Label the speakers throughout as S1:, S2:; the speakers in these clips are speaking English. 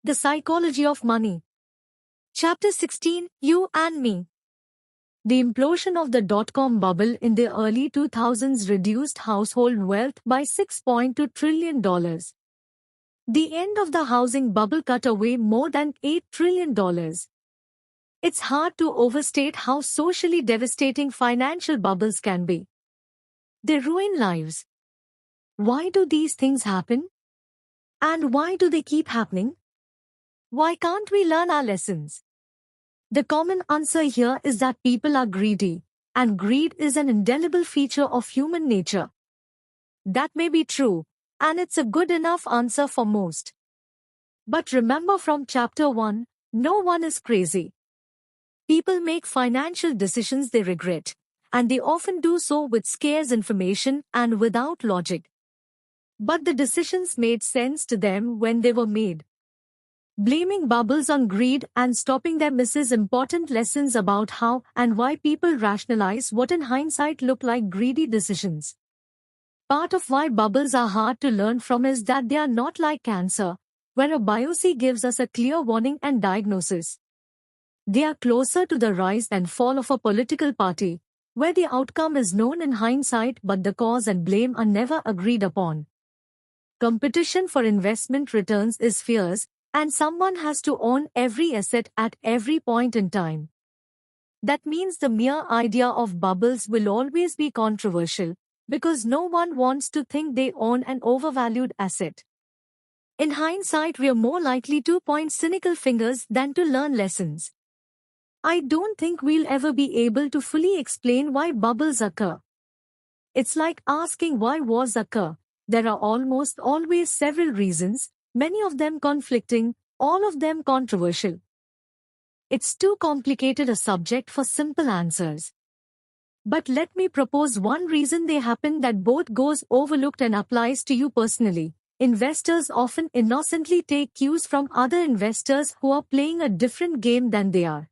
S1: The Psychology of Money. Chapter 16, You and Me. The implosion of the dot-com bubble in the early 2000s reduced household wealth by $6.2 trillion. The end of the housing bubble cut away more than $8 trillion. It's hard to overstate how socially devastating financial bubbles can be. They ruin lives. Why do these things happen? And why do they keep happening? Why can't we learn our lessons? The common answer here is that people are greedy, and greed is an indelible feature of human nature. That may be true, and it's a good enough answer for most. But remember from chapter 1, no one is crazy. People make financial decisions they regret, and they often do so with scarce information and without logic. But the decisions made sense to them when they were made. Blaming bubbles on greed and stopping them misses important lessons about how and why people rationalize what in hindsight look like greedy decisions. Part of why bubbles are hard to learn from is that they are not like cancer, where a biopsy gives us a clear warning and diagnosis. They are closer to the rise and fall of a political party, where the outcome is known in hindsight but the cause and blame are never agreed upon. Competition for investment returns is fierce, and someone has to own every asset at every point in time. That means the mere idea of bubbles will always be controversial, because no one wants to think they own an overvalued asset. In hindsight, we are more likely to point cynical fingers than to learn lessons. I don't think we'll ever be able to fully explain why bubbles occur. It's like asking why wars occur. There are almost always several reasons, many of them conflicting, all of them controversial. It's too complicated a subject for simple answers. But let me propose one reason they happen that both goes overlooked and applies to you personally. Investors often innocently take cues from other investors who are playing a different game than they are.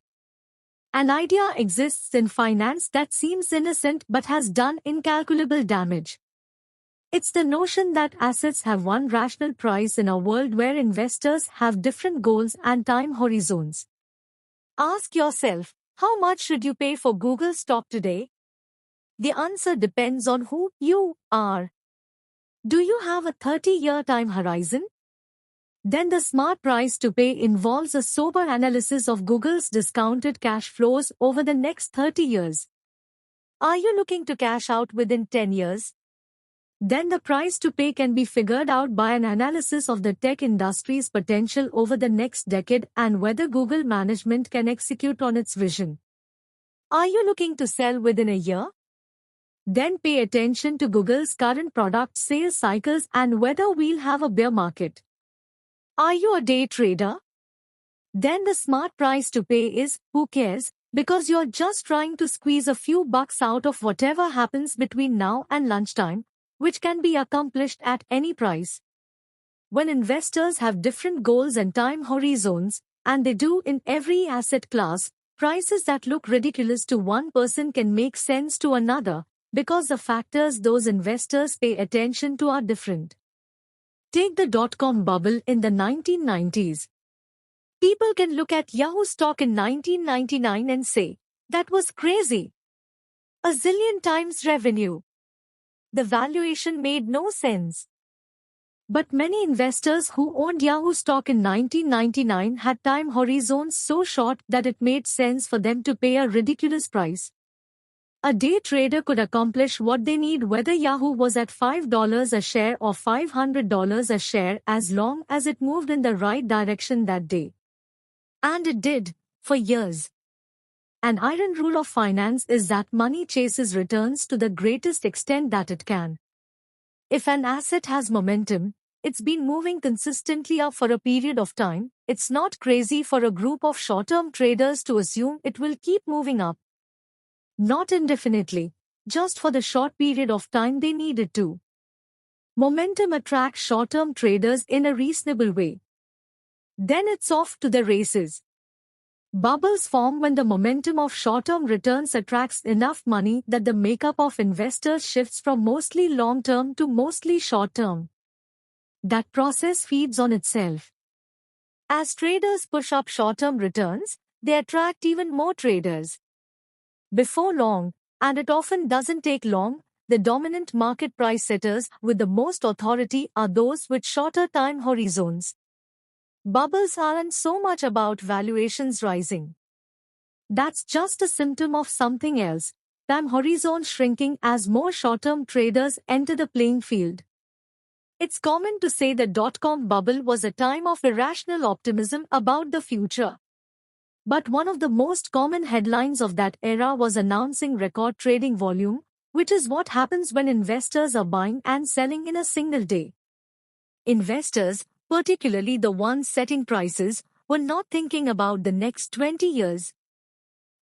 S1: An idea exists in finance that seems innocent but has done incalculable damage. It's the notion that assets have one rational price in a world where investors have different goals and time horizons. Ask yourself, how much should you pay for Google stock today? The answer depends on who you are. Do you have a 30-year time horizon? Then the smart price to pay involves a sober analysis of Google's discounted cash flows over the next 30 years. Are you looking to cash out within 10 years? Then the price to pay can be figured out by an analysis of the tech industry's potential over the next decade and whether Google management can execute on its vision. Are you looking to sell within a year? Then pay attention to Google's current product sales cycles and whether we'll have a bear market. Are you a day trader? Then the smart price to pay is, who cares, because you're just trying to squeeze a few bucks out of whatever happens between now and lunchtime, which can be accomplished at any price. When investors have different goals and time horizons, and they do in every asset class, prices that look ridiculous to one person can make sense to another, because the factors those investors pay attention to are different. Take the dot-com bubble in the 1990s. People can look at Yahoo stock in 1999 and say, that was crazy. A zillion times revenue. The valuation made no sense. But many investors who owned Yahoo stock in 1999 had time horizons so short that it made sense for them to pay a ridiculous price. A day trader could accomplish what they need whether Yahoo was at $5 a share or $500 a share as long as it moved in the right direction that day. And it did, for years. An iron rule of finance is that money chases returns to the greatest extent that it can. If an asset has momentum, it's been moving consistently up for a period of time, it's not crazy for a group of short-term traders to assume it will keep moving up. Not indefinitely, just for the short period of time they need it to. Momentum attracts short-term traders in a reasonable way. Then it's off to the races. Bubbles form when the momentum of short-term returns attracts enough money that the makeup of investors shifts from mostly long-term to mostly short-term. That process feeds on itself. As traders push up short-term returns, they attract even more traders. Before long, and it often doesn't take long, the dominant market price setters with the most authority are those with shorter time horizons. Bubbles aren't so much about valuations rising. That's just a symptom of something else, time horizon shrinking as more short-term traders enter the playing field. It's common to say the dot-com bubble was a time of irrational optimism about the future. But one of the most common headlines of that era was announcing record trading volume, which is what happens when investors are buying and selling in a single day. Investors, particularly the ones setting prices, were not thinking about the next 20 years.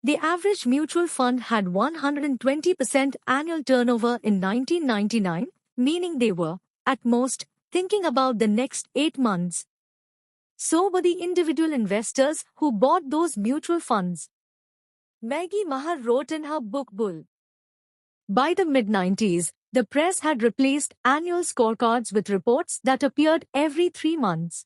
S1: The average mutual fund had 120% annual turnover in 1999, meaning they were, at most, thinking about the next 8 months. So were the individual investors who bought those mutual funds. Maggie Mahar wrote in her book Bull. By the mid-90s, the press had replaced annual scorecards with reports that appeared every 3 months.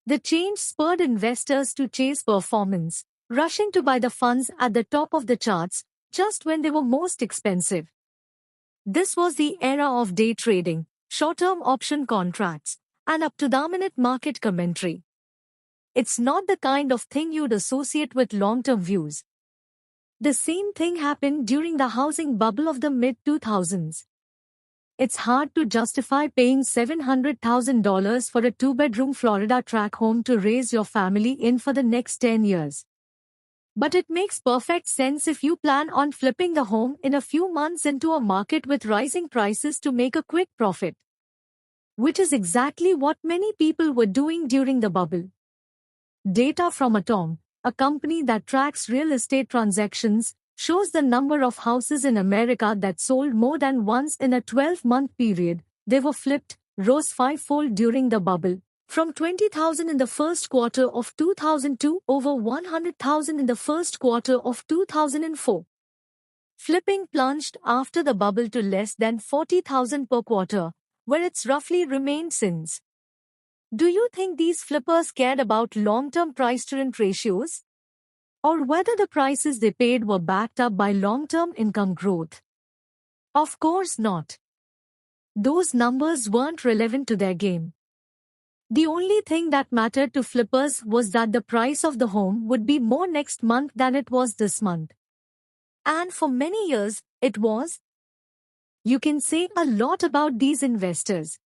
S1: The change spurred investors to chase performance, rushing to buy the funds at the top of the charts, just when they were most expensive. This was the era of day trading, short-term option contracts, and up-to-the-minute market commentary. It's not the kind of thing you'd associate with long-term views. The same thing happened during the housing bubble of the mid-2000s. It's hard to justify paying $700,000 for a 2-bedroom Florida tract home to raise your family in for the next 10 years. But it makes perfect sense if you plan on flipping the home in a few months into a market with rising prices to make a quick profit. Which is exactly what many people were doing during the bubble. Data from Atom, a company that tracks real estate transactions, shows the number of houses in America that sold more than once in a 12-month period. They were flipped, rose 5-fold during the bubble, from 20,000 in the first quarter of 2002 over 100,000 in the first quarter of 2004. Flipping plunged after the bubble to less than 40,000 per quarter, where it's roughly remained since. Do you think these flippers cared about long-term price-to-rent ratios? Or whether the prices they paid were backed up by long-term income growth? Of course not. Those numbers weren't relevant to their game. The only thing that mattered to flippers was that the price of the home would be more next month than it was this month. And for many years, it was. You can say a lot about these investors.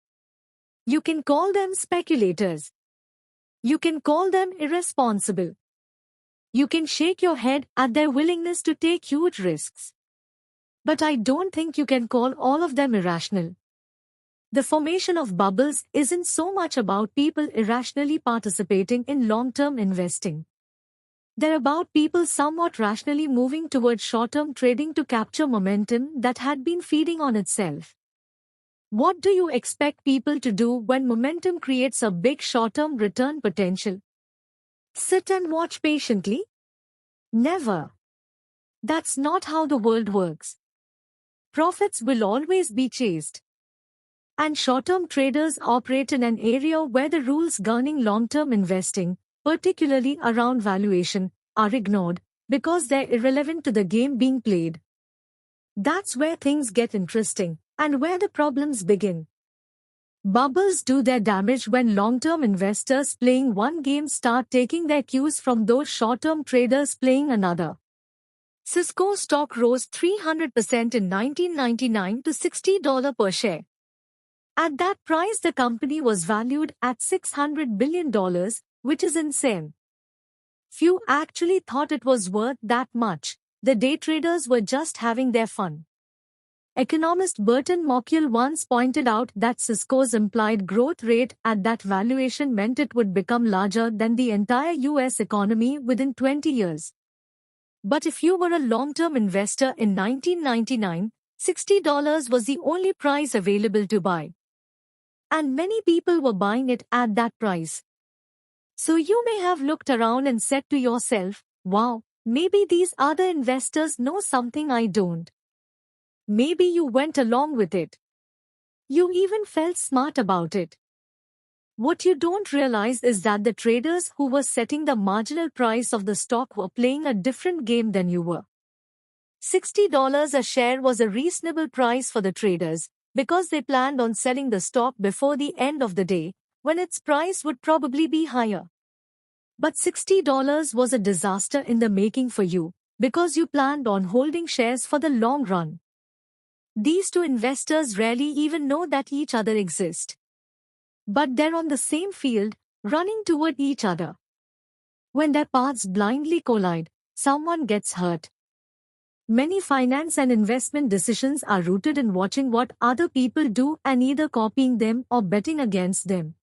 S1: You can call them speculators. You can call them irresponsible. You can shake your head at their willingness to take huge risks. But I don't think you can call all of them irrational. The formation of bubbles isn't so much about people irrationally participating in long-term investing. They're about people somewhat rationally moving towards short-term trading to capture momentum that had been feeding on itself. What do you expect people to do when momentum creates a big short-term return potential? Sit and watch patiently? Never. That's not how the world works. Profits will always be chased. And short-term traders operate in an area where the rules governing long-term investing, particularly around valuation, are ignored because they're irrelevant to the game being played. That's where things get interesting, and where the problems begin. Bubbles do their damage when long-term investors playing one game start taking their cues from those short-term traders playing another. Cisco stock rose 300% in 1999 to $60 per share. At that price, the company was valued at $600 billion, which is insane. Few actually thought it was worth that much. The day traders were just having their fun. Economist Burton Malkiel once pointed out that Cisco's implied growth rate at that valuation meant it would become larger than the entire US economy within 20 years. But if you were a long-term investor in 1999, $60 was the only price available to buy. And many people were buying it at that price. So you may have looked around and said to yourself, wow, maybe these other investors know something I don't. Maybe you went along with it. You even felt smart about it. What you don't realize is that the traders who were setting the marginal price of the stock were playing a different game than you were. $60 a share was a reasonable price for the traders because they planned on selling the stock before the end of the day, when its price would probably be higher. But $60 was a disaster in the making for you because you planned on holding shares for the long run. These two investors rarely even know that each other exist. But they're on the same field, running toward each other. When their paths blindly collide, someone gets hurt. Many finance and investment decisions are rooted in watching what other people do and either copying them or betting against them.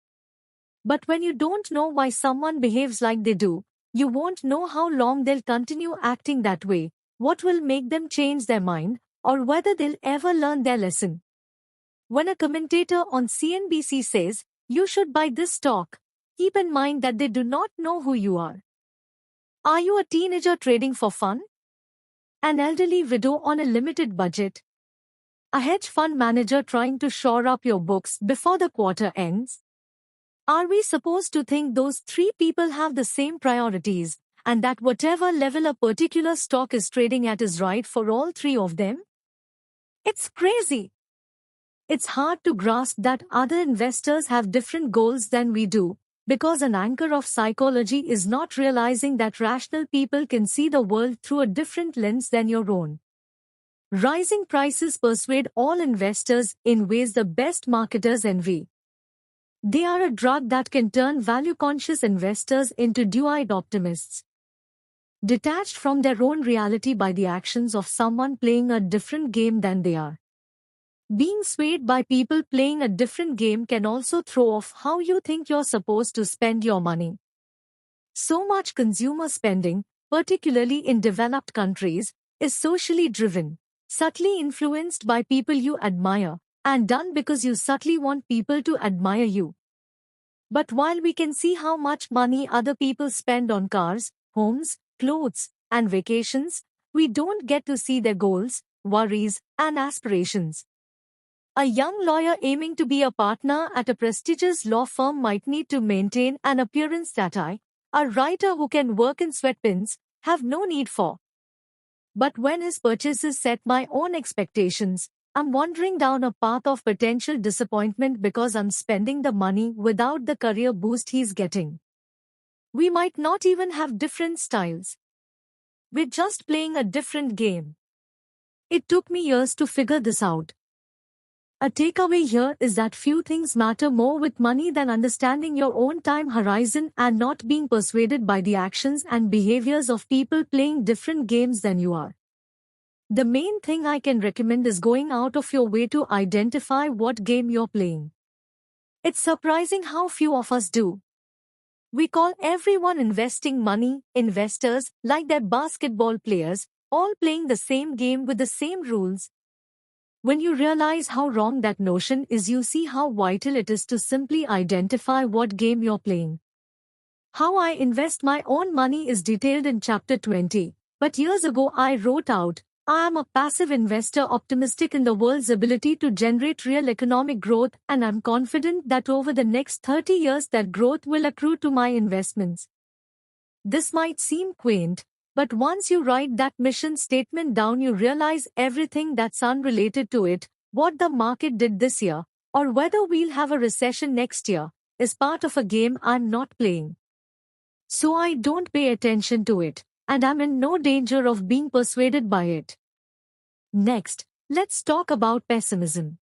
S1: But when you don't know why someone behaves like they do, you won't know how long they'll continue acting that way, what will make them change their mind, or whether they'll ever learn their lesson. When a commentator on CNBC says, "You should buy this stock," keep in mind that they do not know who you are. Are you a teenager trading for fun? An elderly widow on a limited budget? A hedge fund manager trying to shore up your books before the quarter ends? Are we supposed to think those three people have the same priorities, and that whatever level a particular stock is trading at is right for all three of them? It's crazy. It's hard to grasp that other investors have different goals than we do, because an anchor of psychology is not realizing that rational people can see the world through a different lens than your own. Rising prices persuade all investors in ways the best marketers envy. They are a drug that can turn value-conscious investors into dew-eyed optimists, detached from their own reality by the actions of someone playing a different game than they are. Being swayed by people playing a different game can also throw off how you think you're supposed to spend your money. So much consumer spending, particularly in developed countries, is socially driven, subtly influenced by people you admire, and done because you subtly want people to admire you. But while we can see how much money other people spend on cars, homes, clothes, and vacations, we don't get to see their goals, worries, and aspirations. A young lawyer aiming to be a partner at a prestigious law firm might need to maintain an appearance that a writer who can work in sweatpants, have no need for. But when his purchases set my own expectations, I'm wandering down a path of potential disappointment because I'm spending the money without the career boost he's getting. We might not even have different styles. We're just playing a different game. It took me years to figure this out. A takeaway here is that few things matter more with money than understanding your own time horizon and not being persuaded by the actions and behaviors of people playing different games than you are. The main thing I can recommend is going out of your way to identify what game you're playing. It's surprising how few of us do. We call everyone investing money, investors, like they're basketball players, all playing the same game with the same rules. When you realize how wrong that notion is, you see how vital it is to simply identify what game you're playing. How I invest my own money is detailed in Chapter 20, but years ago I wrote out, I am a passive investor optimistic in the world's ability to generate real economic growth, and I'm confident that over the next 30 years that growth will accrue to my investments. This might seem quaint, but once you write that mission statement down, you realize everything that's unrelated to it, what the market did this year, or whether we'll have a recession next year, is part of a game I'm not playing. So I don't pay attention to it, and I'm in no danger of being persuaded by it. Next, let's talk about pessimism.